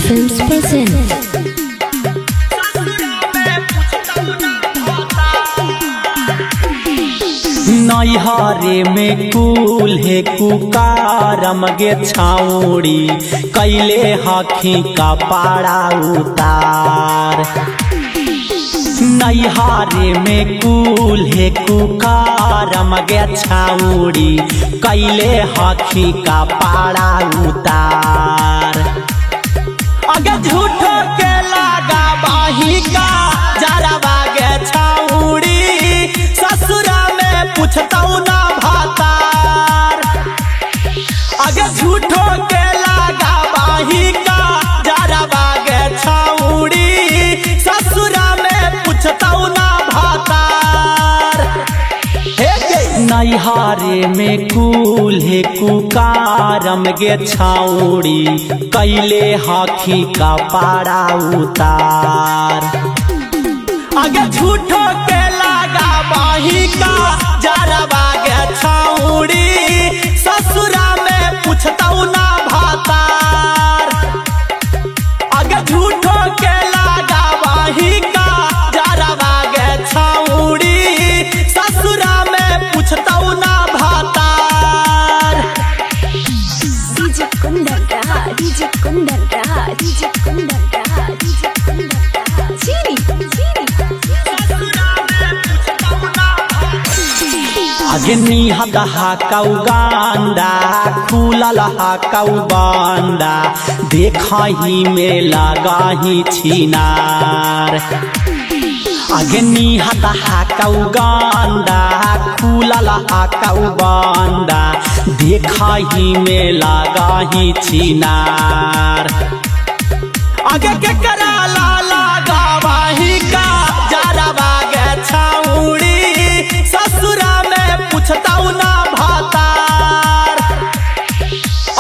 Films present नैहरे में कुल है कुकारम गे छाउड़ी कैले हखी का पाड़ा उतार। नैहरे में कुल है कुकारम गे छाउड़ी कैले हखी का पाड़ा उतार। अगे झूठो के लगा बाही का जरा बागे छाउड़ी ससुरा में पूछताऊ ना भातार। अगे झूठो के लगा बाही का जरा बागे छाउड़ी ससुरा में पूछताऊ ना भातार। नैहरे में कुल है कुकारम गे छाउड़ी कैले हखी का पाड़ा उतार। अगे झूठो के लगा बाही का जरा बागे छाउड़ी ससुरा में पूछताऊ ना भातार। अगे झूठो के लगा बाही का जरा बागे छाउड़ी ससुरा में पूछताऊ ना भातार। डीजे कुंदन रहा डीजे कुंदन रहा डीजे कुंदन रहा डीजे कुंदन रहा चीनी चीनी अग्नि हदहा कौगांदा खुलल कौ बांदा देखही में लगाही छिनार। अग्नि हदहा कौगांदा खुलल कौ बांदा देखही में लगाही छिनार। आगे के करा लगा बाही का जरा बागे छाउड़ी ससुरा में पूछताऊ ना भातार।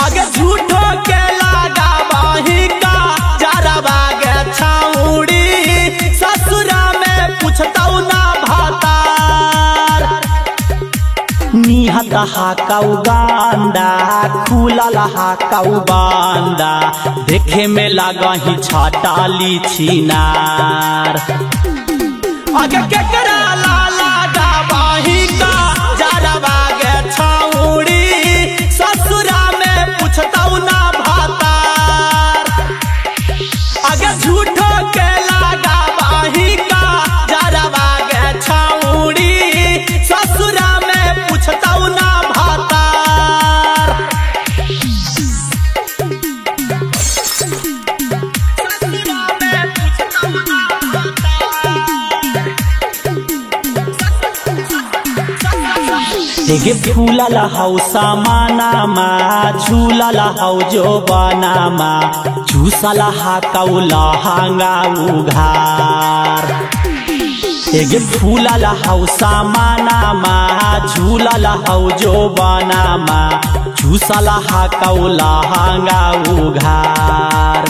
आगे झूठो के लगा बाही का जरा बागे छाउड़ी ससुरा में पूछताऊ ना भातार। निहत कौ गांदा खुलल कौ बांदा देखे में लगही छटाली छिनार। आगे केकरा लगा बाही का जरा बागे छाउड़ी ससुरा में पूछताऊ ना भातार। आगे झूठो के लगा बाही का जरा बागे छाउड़ी ससुरा में पूछताऊ ना भातार। देगे फूलल हौ समानामा झूलल हौ जो बनामा झूसल कौ लहंगा उघार। देगे फूलल हौ समानामा झूलल हौ जो बनामा झूसल कौ लहंगा उघार।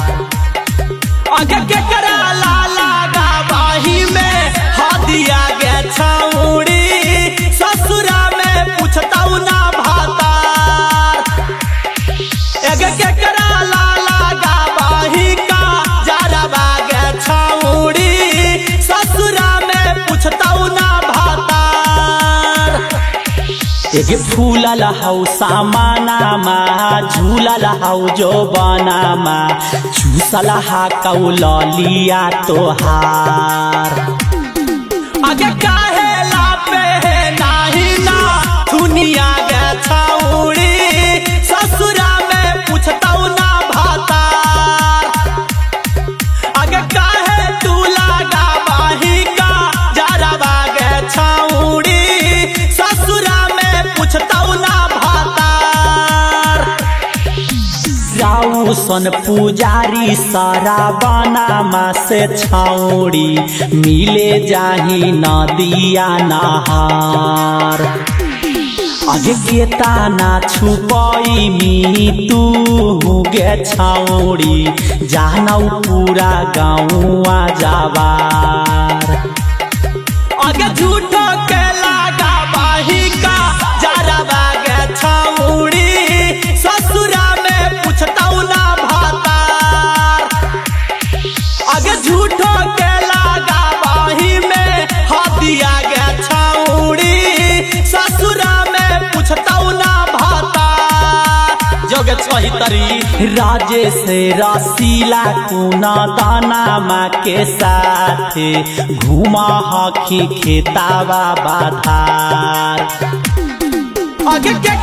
आगे केकरा लगा बाही में हदिया गे छाउड़ी ससुरा में पूछताऊ ना भातार। एगे केकरा लगा बाही का जरा बागे छाउड़ी ससुरा में पूछताऊ ना भातार। एगे फूलल हौ समानामा झूलल हौ जो बनामा झूसल कौ ललिया तोहार। आगे काहे लापे नाही ना दुनिया गे छाउड़ी ससुरा में पूछताऊ ना भातार। आगे काहे तू लगा बाही का जरा बागे छाउड़ी ससुरा में पूछताऊ ना भातार। राउसन पुजारी सारा बनामा से छाउड़ी मिले जाही नदिया नहार। आगे केतना छुपई मी तू गे छाउड़ी जानौ पूरा गाँवा जाबार। आगे झूठो के लगा बाही का जरा बागे छाउड़ी छैतरी राजे से रसीला कुना दाना माँ के साथ घुमा हखी खेतावा बाधार आगे क्या